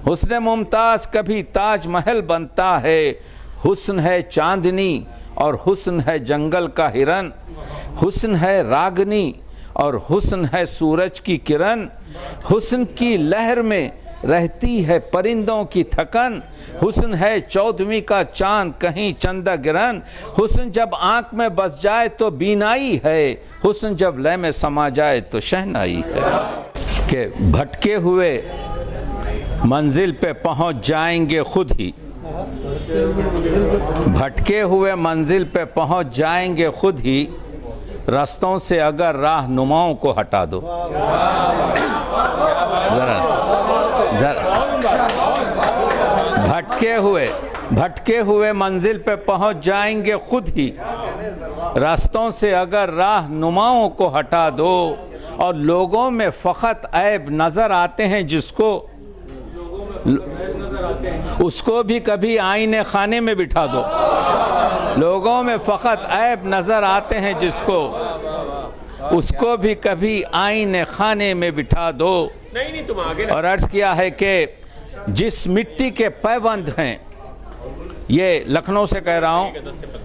हुस्न मुमताज़ कभी ताजमहल बनता है। हुस्न है चांदनी और हुस्न है जंगल का हिरन। हुस्न है रागनी और हुस्न है सूरज की किरण। हुस्न की लहर में रहती है परिंदों की थकन। हुस्न है चौदहवीं का चांद कहीं चंदा गिरन। हुस्न जब आंख में बस जाए तो बीनाई है। हुस्न जब लय में समा जाए तो शहनाई है। कि भटके हुए मंजिल पे पहुंच जाएंगे खुद ही। भटके हुए मंजिल पे पहुंच जाएंगे खुद ही। रास्तों से अगर राहनुमाओं को हटा दो। जरा भटके हुए मंजिल पे पहुंच जाएंगे खुद ही। रास्तों से अगर राहनुमाओं को हटा दो। और लोगों में फ़कत ऐब नज़र आते हैं जिसको, उसको भी कभी आईने खाने में बिठा दो। लोगों में फ़कत ऐब नज़र आते हैं जिसको, उसको भी कभी आईने खाने में बिठा दो। और अर्ज़ किया है कि जिस मिट्टी के पैबंद हैं, ये लखनऊ से कह रहा हूँ,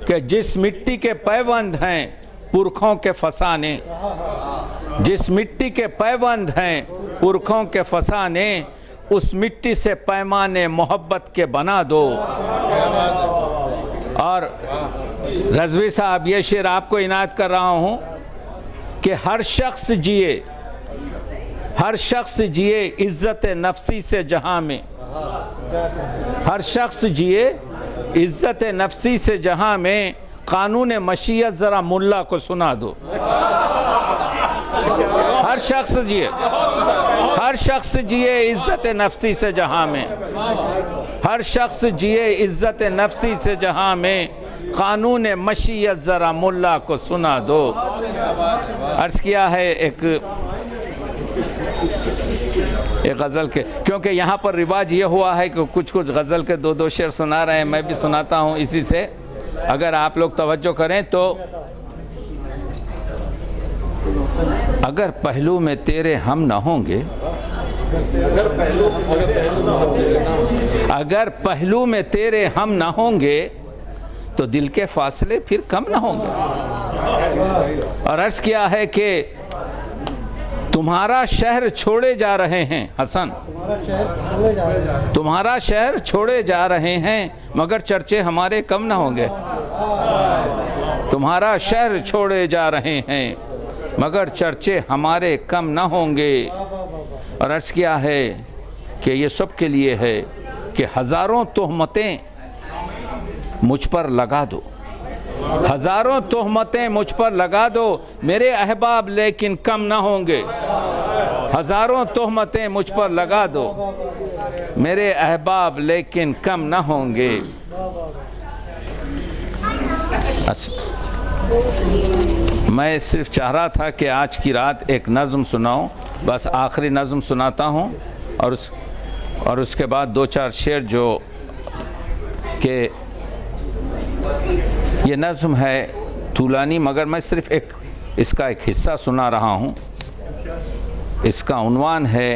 कि जिस मिट्टी के पैबंद हैं पुरखों के फसाने, जिस मिट्टी के पैबंद हैं पुरखों के फसाने, उस मिट्टी से पैमाने मोहब्बत के बना दो। और रज़वी साहब, ये शेर आपको इनायत कर रहा हूँ कि हर शख्स जिए इज़्ज़त नफ्सी से जहाँ में। हर शख्स जिए इज़्ज़त नफ्सी से जहाँ में। कानून मशीयत ज़रा मुल्ला को सुना दो। हर शख्स जिए इज़्ज़त नफ्सी से जहाँ में। हर शख्स जिए इज़्ज़त नफ्सी से जहाँ में। कानून मशीयत ज़रा मुल्ला को सुना दो। अर्ज़ किया है एक गज़ल के, क्योंकि यहाँ पर रिवाज ये हुआ है कि कुछ गज़ल के दो शेर सुना रहे हैं, मैं भी सुनाता हूँ इसी से। अगर आप लोग तवज्जो करें तो, अगर पहलू में तेरे हम न होंगे, अगर पहलू में तेरे हम न होंगे तो दिल के फासले फिर कम न होंगे। और अर्ज़ किया है कि तुम्हारा शहर छोड़े जा रहे हैं हसन, तुम्हारा शहर छोड़े जा रहे हैं, मगर चर्चे हमारे कम न होंगे। तुम्हारा शहर छोड़े जा रहे हैं मगर चर्चे हमारे कम न होंगे। और अर्ज़ किया है कि ये सब के लिए है कि हज़ारों तोहमतें मुझ पर लगा दो। हज़ारों तोहमतें मुझ पर लगा दो, मेरे अहबाब लेकिन कम न होंगे। हज़ारों तोहमतें मुझ पर लगा दो, मेरे अहबाब लेकिन कम न होंगे। मैं सिर्फ चाह रहा था कि आज की रात एक नज़्म सुनाऊं, बस आखिरी नज़्म सुनाता हूं और उसके बाद दो चार शेर जो कि ये नज़्म है तूलानी, मगर मैं सिर्फ इसका एक हिस्सा सुना रहा हूँ। इसका उन्वान है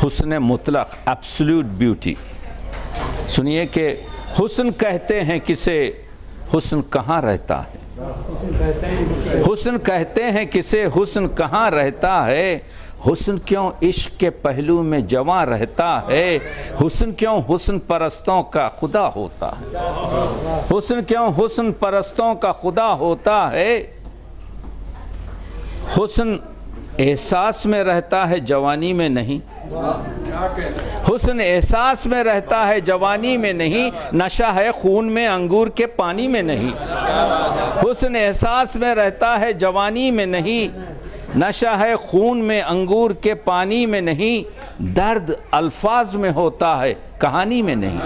हुस्न मुतलक, एब्सोल्यूट ब्यूटी। सुनिए कि हुस्न कहते हैं किसे, हुस्न कहाँ रहता है। हुस्न कहते हैं किसे, हुस्न कहाँ रहता है। हुस्न क्यों इश्क के पहलू में जवां रहता है। हुस्न क्यों हुस्न परस्तों का खुदा होता है। हुस्न क्यों हुस्न परस्तों का खुदा होता है। हुस्न एहसास में रहता है जवानी में नहीं। हुस्न एहसास में रहता है जवानी में नहीं, नशा है खून में अंगूर के पानी में नहीं। हुस्न एहसास में रहता है जवानी में नहीं, नशा है खून में अंगूर के पानी में नहीं। दर्द अल्फाज में होता है कहानी में नहीं।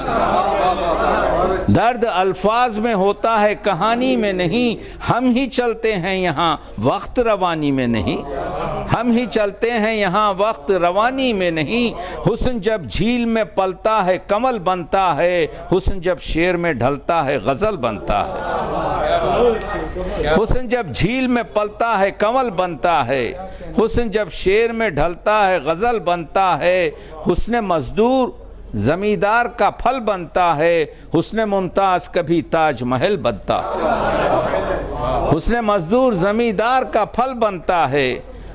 दर्द अल्फाज में होता है कहानी में नहीं। हम ही चलते हैं यहाँ वक्त रवानी में नहीं। हम ही चलते हैं यहाँ वक्त रवानी में नहीं। हुस्न जब झील में पलता है कमल बनता है। हुस्न जब शेर में ढलता है गज़ल बनता है। हुस्न जब झील में पलता है कमल बनता है। हुस्न जब शेर में ढलता है गज़ल बनता है। हुस्न मज़दूर जमींदार का फल बनता है, हुस्न मुमताज कभी ताजमहल बनता है। हुस्न मजदूर जमींदार का फल बनता है,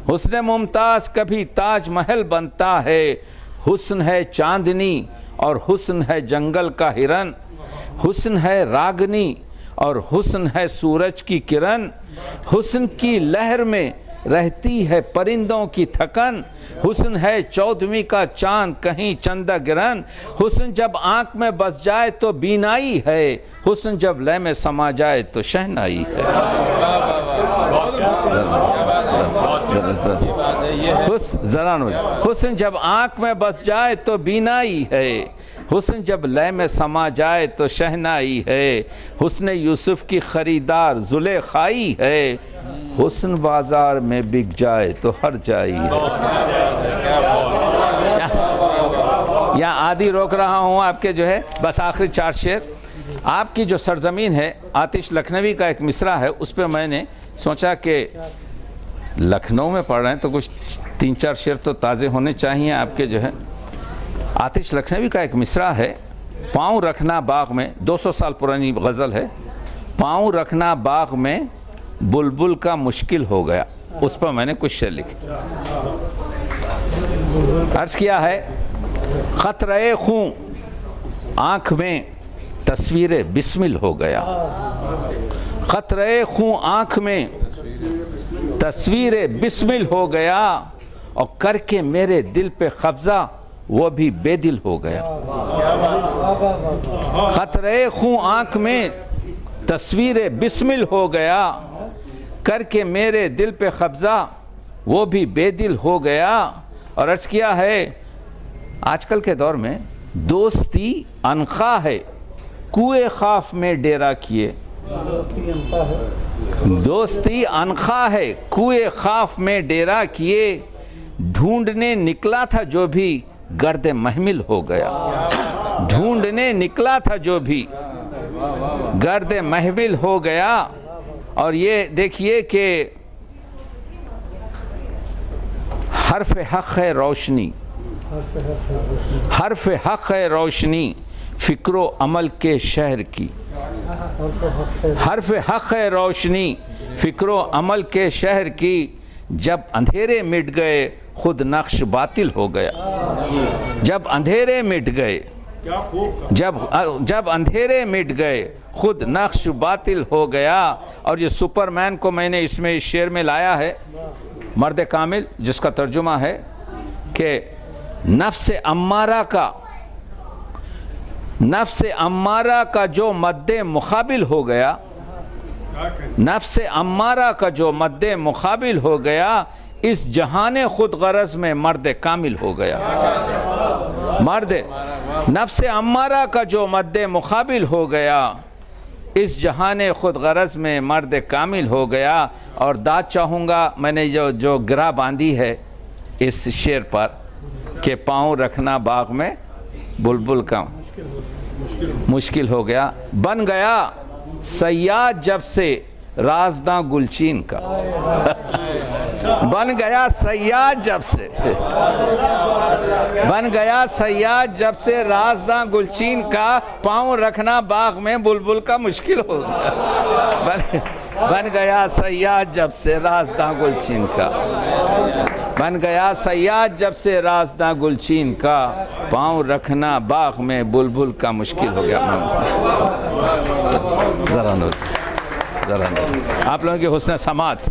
हुस्न मुमताज कभी ताजमहल बनता है। हुस्न है चांदनी और हुस्न है जंगल का हिरन, हुस्न है रागनी और हुस्न है सूरज की किरण। हुस्न की लहर में रहती है परिंदों की थकन, हुस्न है 14वीं का चांद कहीं चंदा गिरन। हुस्न जब आंख में बस जाए तो बीनाई है, हुस्न जब लय में समा जाए तो शहनाई है। हुस्न जब आंख में बस जाए तो बीनाई है, हुस्न जब लय में समा जाए तो शहनाई है। हुस्न यूसुफ की खरीदार जुलेखाई है, हुस्न बाजार में बिक जाए तो हर जाई है। यहाँ आदि रोक रहा हूँ आपके जो है, बस आखिरी 4 शेर। आपकी जो सरजमीन है, आतिश लखनवी का एक मिसरा है, उस पर मैंने सोचा कि लखनऊ में पढ़ रहे हैं तो कुछ 3-4 शेर तो ताज़े होने चाहिए आपके जो है। आतिश लखनवी का एक मिसरा है, पाँव रखना बाग में, 200 साल पुरानी गज़ल है। पाँव रखना बाग में बुलबुल का मुश्किल हो गया, उस पर मैंने कुछ शेर लिखे। अर्ज़ किया है, ख़तरे खूं आँख में तस्वीर बिस्मिल हो गया। ख़तरे खूं आँख में तस्वीर बिस्मिल हो गया, और करके मेरे दिल पे कब्ज़ा वो भी बेदिल हो गया। ख़तरे खूं आँख में तस्वीर बिस्मिल हो गया, करके मेरे दिल पे कब्ज़ा वो भी बेदिल हो गया। और अर्ज़ किया है, आजकल के दौर में दोस्ती अनखा है, कुएं ख़ाफ में डेरा किए। दोस्ती अनखा है, कुएं ख़ाफ में डेरा किए। ढूंढने निकला था जो भी गर्द महमिल हो गया। ढूंढने निकला था जो भी गर्द महमिल हो गया। और ये देखिए कि हर्फ हक़ है रोशनी, हर्फ हक़ है रोशनी फ़िक्रो अमल के शहर की। हर्फ हक़ है रोशनी फ़िक्रो अमल के शहर की। जब अंधेरे मिट गए खुद नक्श बातिल हो गया। जब अंधेरे मिट गए, जब अंधेरे मिट गए खुद नक्श बातिल हो गया। और ये सुपरमैन को मैंने इसमें इस शेर में लाया है, मर्द कामिल, जिसका तर्जुमा है कि नफ्स अम्मारा का जो मद्दे मुकाबिल हो गया, नफ्स अम्मारा का जो मद्दे मुकाबिल हो गया, इस जहाने खुद गरज में मर्द कामिल हो गया। नफ्स अम्मारा का जो मद्दे मुकाबिल हो गया, इस जहाने खुद गरज में मर्द कामिल हो गया। और दाद चाहूँगा, मैंने जो गिरा बांधी है इस शेर पर कि पाँव रखना बाग में बुलबुल का मुश्किल हो गया। बन गया सयाद जब से राजदां गुलचीन का। बन गया सयाद जब से, बन गया सयाद जब से राजदां गुलचीन का। पाँव रखना बाग में बुलबुल का मुश्किल हो गया। बन गया सयाद जब से राजदां गुलचीन का। बन गया सयाद जब से राजदां गुलचीन का। पाँव रखना बाग में बुलबुल का मुश्किल हो गया। ज़रा आप लोगों की हुस्न समात